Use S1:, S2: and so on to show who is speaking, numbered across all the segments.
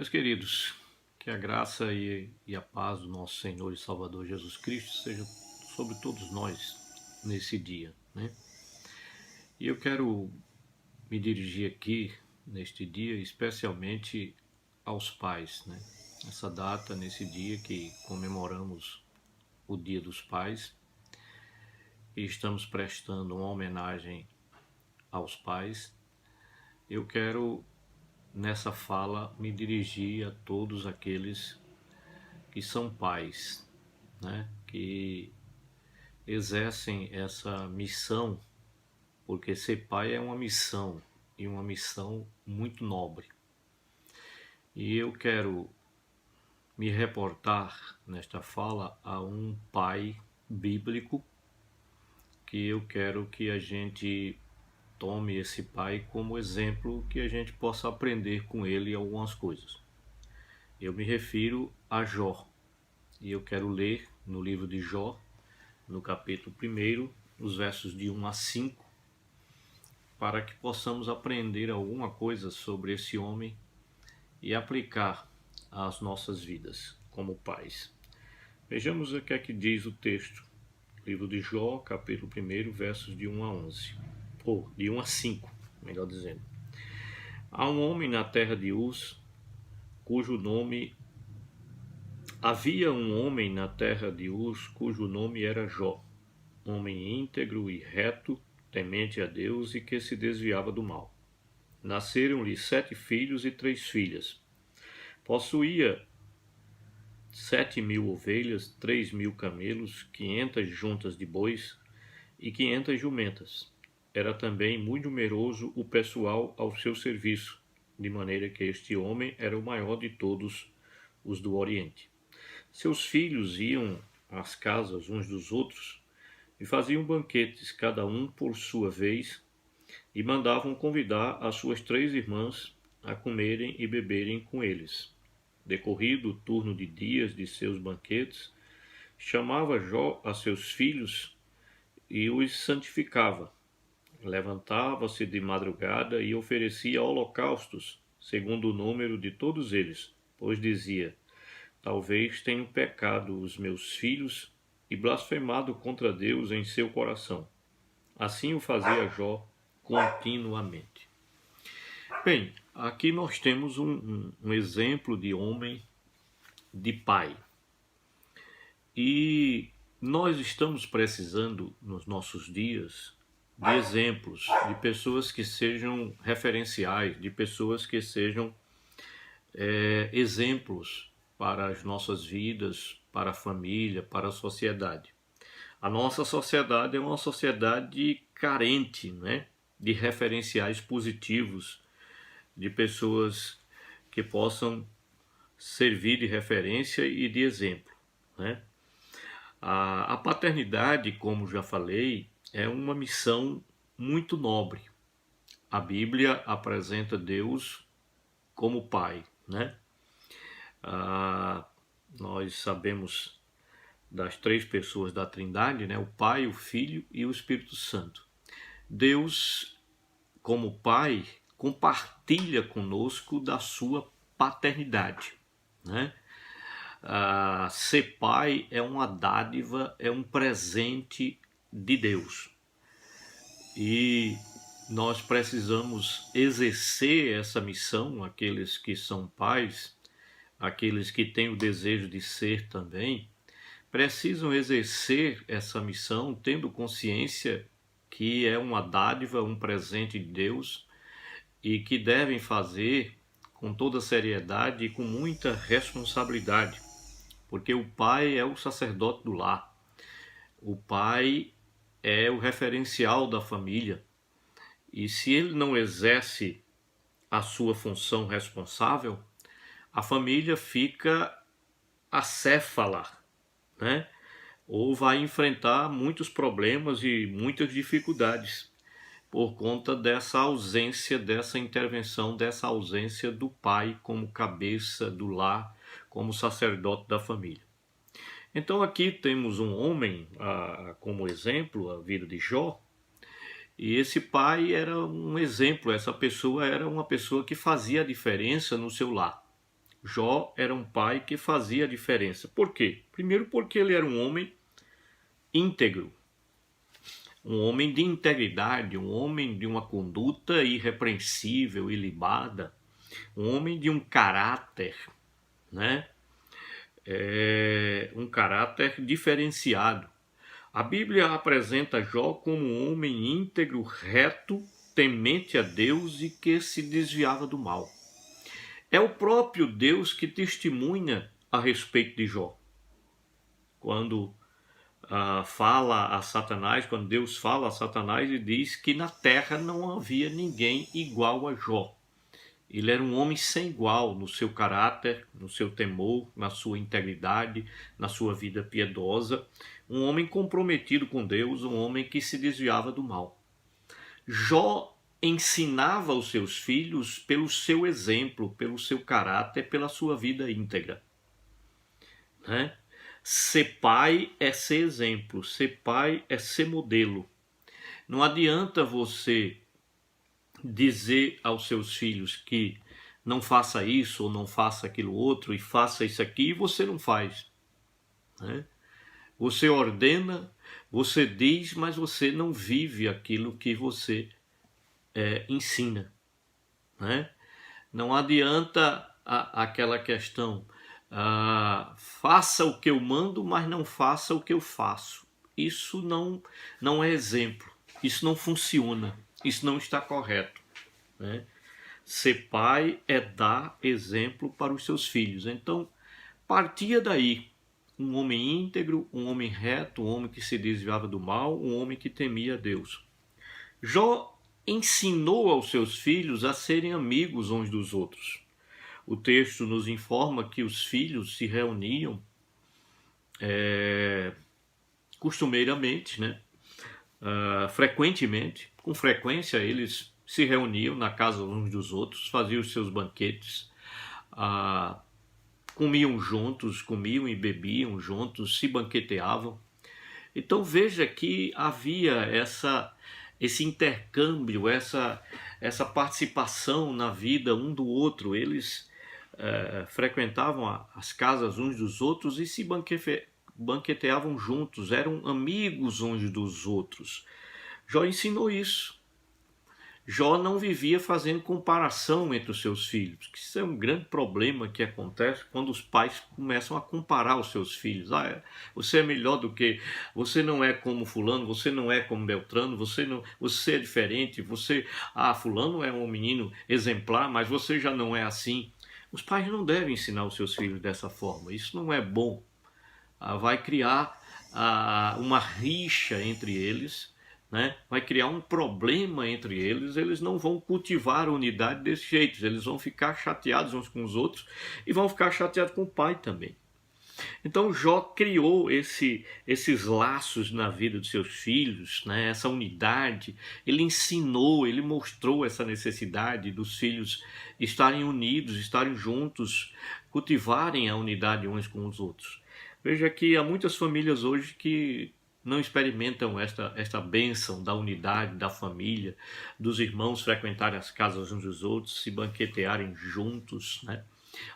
S1: Meus queridos, que a graça e a paz do nosso Senhor e Salvador Jesus Cristo seja sobre todos nós nesse dia, né? E eu quero me dirigir aqui neste dia especialmente aos pais, né? Essa data, nesse dia que comemoramos o Dia dos Pais e estamos prestando uma homenagem aos pais, eu quero nessa fala me dirigir a todos aqueles que são pais, né? Que exercem essa missão, porque ser pai é uma missão e uma missão muito nobre. E eu quero me reportar nesta fala a um pai bíblico que eu quero que a gente tome esse pai como exemplo, que a gente possa aprender com ele algumas coisas. Eu me refiro a Jó, e eu quero ler no livro de Jó, no capítulo 1, os versos de 1 a 5, para que possamos aprender alguma coisa sobre esse homem e aplicar às nossas vidas como pais. Vejamos o que é que diz o texto. Livro de Jó, capítulo 1, versos de 1 a 11. Ou de 1 a 5, melhor dizendo. Há um homem na terra de Uz, cujo nome... Havia um homem na terra de Uz, cujo nome era Jó, homem íntegro e reto, temente a Deus e que se desviava do mal. Nasceram-lhe 7 filhos e 3 filhas. Possuía 7.000 ovelhas, 3.000 camelos, 500 juntas de bois e 500 jumentas. Era também muito numeroso o pessoal ao seu serviço, de maneira que este homem era o maior de todos os do Oriente. Seus filhos iam às casas uns dos outros e faziam banquetes, cada um por sua vez, e mandavam convidar as suas 3 irmãs a comerem e beberem com eles. Decorrido o turno de dias de seus banquetes, chamava Jó a seus filhos e os santificava. Levantava-se de madrugada e oferecia holocaustos, segundo o número de todos eles, pois dizia: talvez tenham pecado os meus filhos e blasfemado contra Deus em seu coração. Assim o fazia Jó continuamente. Bem, aqui nós temos um exemplo de homem, de pai. E nós estamos precisando, nos nossos dias, de exemplos, de pessoas que sejam referenciais, de pessoas que sejam exemplos para as nossas vidas, para a família, para a sociedade. A nossa sociedade é uma sociedade carente, né, de referenciais positivos, de pessoas que possam servir de referência e de exemplo, né? A paternidade, como já falei, é uma missão muito nobre. A Bíblia apresenta Deus como Pai, né? Nós sabemos das 3 pessoas da Trindade, né? O Pai, o Filho e o Espírito Santo. Deus, como Pai, compartilha conosco da sua paternidade, né? Ser pai é uma dádiva, é um presente de Deus. E nós precisamos exercer essa missão, aqueles que são pais, aqueles que têm o desejo de ser também, precisam exercer essa missão tendo consciência que é uma dádiva, um presente de Deus e que devem fazer com toda seriedade e com muita responsabilidade, porque o pai é o sacerdote do lar, o pai é o referencial da família, e se ele não exerce a sua função responsável, a família fica acéfala, né? Ou vai enfrentar muitos problemas e muitas dificuldades por conta dessa ausência, dessa intervenção, dessa ausência do pai como cabeça do lar, como sacerdote da família. Então aqui temos um homem como exemplo, a vida de Jó, e esse pai era um exemplo, essa pessoa era uma pessoa que fazia a diferença no seu lar. Jó era um pai que fazia a diferença. Por quê? Primeiro porque ele era um homem íntegro, um homem de integridade, um homem de uma conduta irrepreensível, ilibada, um homem de um caráter, né? Um caráter diferenciado. A Bíblia apresenta Jó como um homem íntegro, reto, temente a Deus e que se desviava do mal. É o próprio Deus que testemunha a respeito de Jó. Quando fala a Satanás, quando Deus fala a Satanás e diz que na terra não havia ninguém igual a Jó. Ele era um homem sem igual no seu caráter, no seu temor, na sua integridade, na sua vida piedosa, um homem comprometido com Deus, um homem que se desviava do mal. Jó ensinava os seus filhos pelo seu exemplo, pelo seu caráter, pela sua vida íntegra, né? Ser pai é ser exemplo, ser pai é ser modelo. Não adianta você dizer aos seus filhos que não faça isso ou não faça aquilo outro e faça isso aqui e você não faz, né? Você ordena, você diz, mas você não vive aquilo que você ensina, né? Não adianta aquela questão, faça o que eu mando, mas não faça o que eu faço. Isso não é exemplo, isso não funciona, isso não está correto, né? Ser pai é dar exemplo para os seus filhos. Então, partia daí um homem íntegro, um homem reto, um homem que se desviava do mal, um homem que temia a Deus. Jó ensinou aos seus filhos a serem amigos uns dos outros. O texto nos informa que os filhos se reuniam costumeiramente, né? Frequentemente, com frequência eles se reuniam na casa uns dos outros, faziam os seus banquetes, comiam juntos, comiam e bebiam juntos, se banqueteavam. Então veja que havia esse intercâmbio, essa participação na vida um do outro. Eles frequentavam as casas uns dos outros e se banqueteavam juntos, eram amigos uns dos outros. Jó ensinou isso. Jó não vivia fazendo comparação entre os seus filhos, que isso é um grande problema que acontece quando os pais começam a comparar os seus filhos. Você é melhor do que, você não é como fulano, você não é como Beltrano, você é diferente, fulano é um menino exemplar, mas você já não é assim. Os pais não devem ensinar os seus filhos dessa forma, isso não é bom. Vai criar uma rixa entre eles, né? Vai criar um problema entre eles não vão cultivar a unidade desse jeito, eles vão ficar chateados uns com os outros e vão ficar chateados com o pai também. Então Jó criou esses laços na vida dos seus filhos, né? Essa unidade, ele ensinou, ele mostrou essa necessidade dos filhos estarem unidos, estarem juntos, cultivarem a unidade uns com os outros. Veja que há muitas famílias hoje que não experimentam esta bênção da unidade, da família, dos irmãos frequentarem as casas uns dos outros, se banquetearem juntos, né?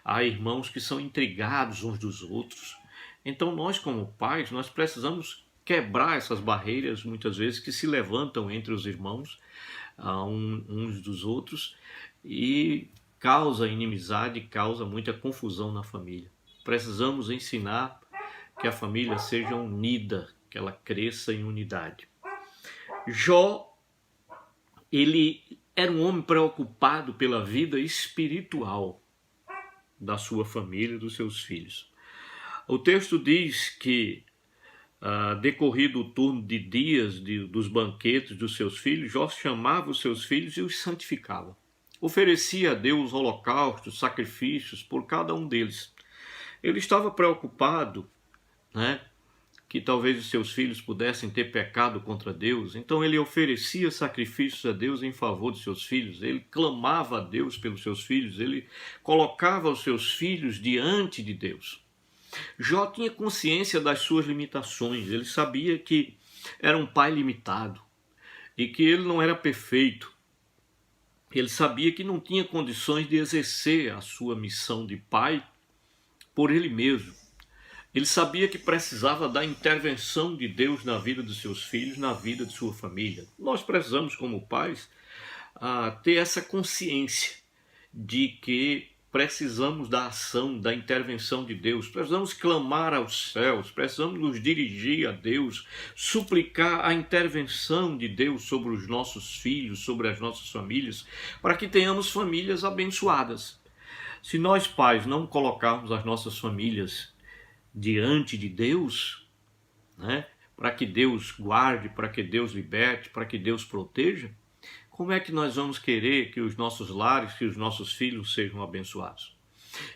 S1: Há irmãos que são intrigados uns dos outros. Então nós como pais, nós precisamos quebrar essas barreiras muitas vezes que se levantam entre os irmãos, uns dos outros, e causa inimizade, causa muita confusão na família. Precisamos ensinar que a família seja unida, que ela cresça em unidade. Jó, ele era um homem preocupado pela vida espiritual da sua família e dos seus filhos. O texto diz que, decorrido o turno de dias dos banquetes dos seus filhos, Jó chamava os seus filhos e os santificava. Oferecia a Deus holocaustos, sacrifícios por cada um deles. Ele estava preocupado, né, que talvez os seus filhos pudessem ter pecado contra Deus. Então ele oferecia sacrifícios a Deus em favor de seus filhos, ele clamava a Deus pelos seus filhos, ele colocava os seus filhos diante de Deus. Jó tinha consciência das suas limitações, ele sabia que era um pai limitado e que ele não era perfeito. Ele sabia que não tinha condições de exercer a sua missão de pai por ele mesmo. Ele sabia que precisava da intervenção de Deus na vida dos seus filhos, na vida de sua família. Nós precisamos, como pais, ter essa consciência de que precisamos da ação, da intervenção de Deus, precisamos clamar aos céus, precisamos nos dirigir a Deus, suplicar a intervenção de Deus sobre os nossos filhos, sobre as nossas famílias, para que tenhamos famílias abençoadas. Se nós pais não colocarmos as nossas famílias diante de Deus, né, para que Deus guarde, para que Deus liberte, para que Deus proteja, como é que nós vamos querer que os nossos lares, que os nossos filhos sejam abençoados?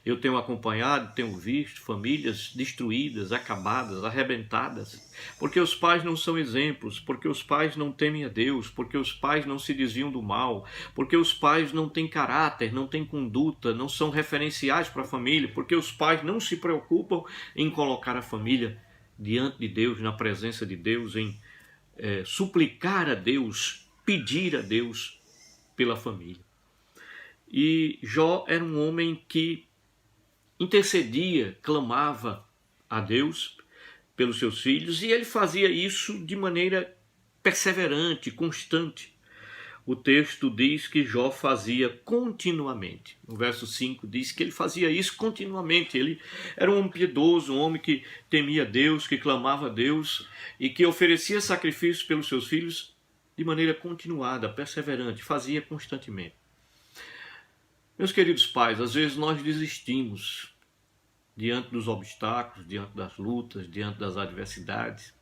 S1: Eu tenho acompanhado, tenho visto famílias destruídas, acabadas, arrebentadas, porque os pais não são exemplos, porque os pais não temem a Deus, porque os pais não se desviam do mal, porque os pais não têm caráter, não têm conduta, não são referenciais para a família, porque os pais não se preocupam em colocar a família diante de Deus, na presença de Deus, em suplicar a Deus, pedir a Deus pela família. E Jó era um homem que intercedia, clamava a Deus pelos seus filhos, e ele fazia isso de maneira perseverante, constante. O texto diz que Jó fazia continuamente. No verso 5 diz que ele fazia isso continuamente. Ele era um homem piedoso, um homem que temia Deus, que clamava a Deus e que oferecia sacrifícios pelos seus filhos de maneira continuada, perseverante, fazia constantemente. Meus queridos pais, às vezes nós desistimos diante dos obstáculos, diante das lutas, diante das adversidades.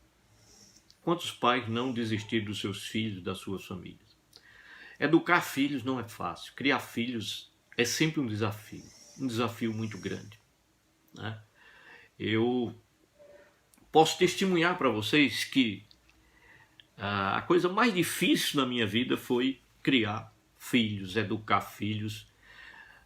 S1: Quantos pais não desistiram dos seus filhos, das suas famílias? Educar filhos não é fácil. Criar filhos é sempre um desafio muito grande, né? Eu posso testemunhar para vocês que a coisa mais difícil na minha vida foi criar filhos, educar filhos,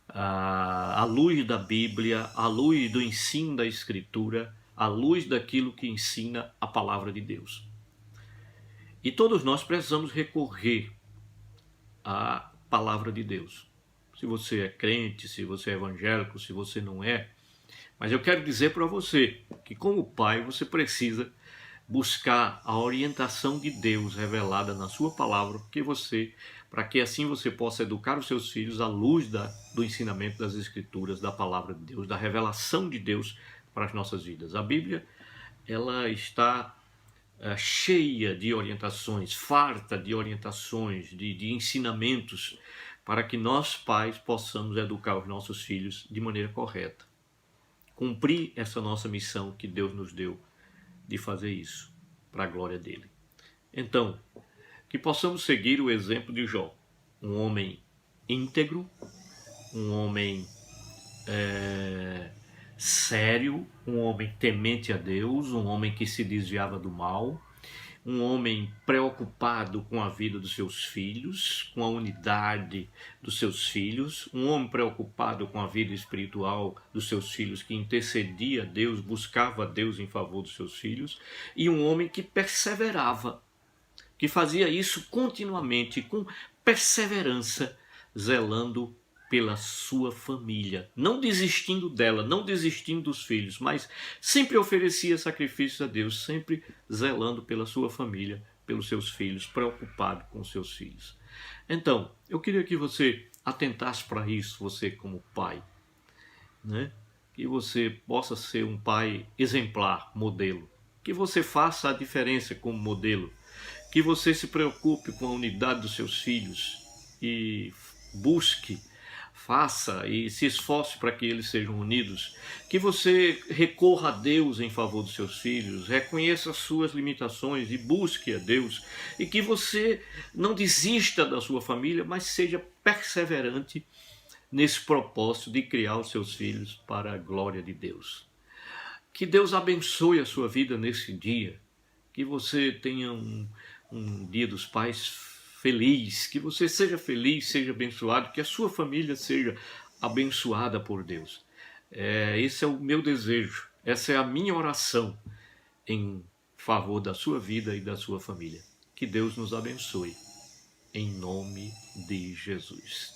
S1: à luz da Bíblia, à luz do ensino da Escritura, à luz daquilo que ensina a palavra de Deus. E todos nós precisamos recorrer à palavra de Deus. Se você é crente, se você é evangélico, se você não é, mas eu quero dizer para você que como pai você precisa buscar a orientação de Deus revelada na sua palavra, para que assim você possa educar os seus filhos à luz do ensinamento das Escrituras, da palavra de Deus, da revelação de Deus para as nossas vidas. A Bíblia, ela está cheia de orientações, farta de orientações, de ensinamentos, para que nós pais possamos educar os nossos filhos de maneira correta. Cumprir essa nossa missão que Deus nos deu de fazer isso, para a glória dele. Então, que possamos seguir o exemplo de Jó, um homem íntegro, um homem sério, um homem temente a Deus, um homem que se desviava do mal, um homem preocupado com a vida dos seus filhos, com a unidade dos seus filhos, um homem preocupado com a vida espiritual dos seus filhos, que intercedia a Deus, buscava a Deus em favor dos seus filhos, e um homem que perseverava, que fazia isso continuamente, com perseverança, zelando pela sua família, não desistindo dela, não desistindo dos filhos, mas sempre oferecia sacrifícios a Deus, sempre zelando pela sua família, pelos seus filhos, preocupado com os seus filhos. Então, eu queria que você atentasse para isso, você como pai, né? Que você possa ser um pai exemplar, modelo, que você faça a diferença como modelo, que você se preocupe com a unidade dos seus filhos e busque, faça e se esforce para que eles sejam unidos, que você recorra a Deus em favor dos seus filhos, reconheça as suas limitações e busque a Deus, e que você não desista da sua família, mas seja perseverante nesse propósito de criar os seus filhos para a glória de Deus. Que Deus abençoe a sua vida nesse dia, que você tenha um Dia dos Pais feliz, que você seja feliz, seja abençoado, que a sua família seja abençoada por Deus. Esse é o meu desejo, essa é a minha oração em favor da sua vida e da sua família. Que Deus nos abençoe. em nome de Jesus.